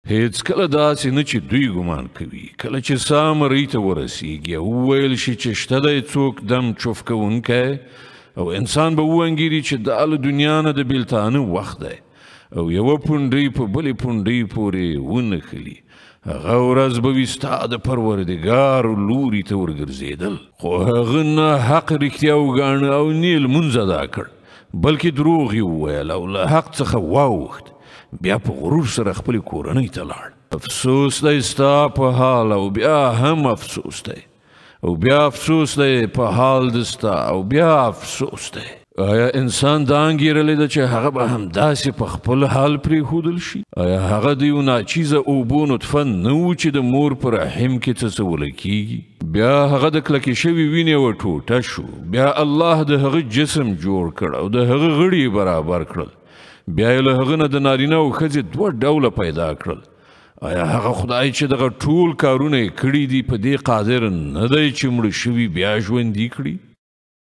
هیڅ کله داسې نه چې دوی ګمان کوي کله چې سا مرۍ ته ورسیږي او وویل شي چې شته دی څوک دم چوف کوونکی او انسان به وانګیري چې دا له دنیا نه د بیلتانه وخت دی او یوه پونډۍ په بلې پونډۍ پورې ونښلي هغه ورځ به وي ستا د پروردګار لوري ته ورګرځېدل خو هغه نه حق رښتیا وګاڼه او نه یې لمونځ ادا کړ بلکې دروغ یې وویل او له حق څخه واوښت بیا په غرور سره خپلې کورنۍ ته لاړ افسوس دی ستا په حال او بیا هم افسوس دی او بیا افسوس دی په حال د ستا او بیا افسوس دی آیا انسان دا انګیرلی ده چې هغه به همداسې په خپل حال پرېښودل شي آیا هغه د یو ناچیزه اوبو نطفه نه و چې د مور په رحم کې څڅولی کیږي بیا هغه د کلکې شوي وینې یوه ټوټه شو بیا الله د هغه جسم جوړ کړ او د هغه غړي برابر کړل بیا یې له هغه نه د نارینه او ښځې دوه ډوله پیدا کړل آیا هغه خدای چې دغه ټول کارونه یې کړي دي په دې قادر نه دی چې مړه شوي بیا ژوندي کړي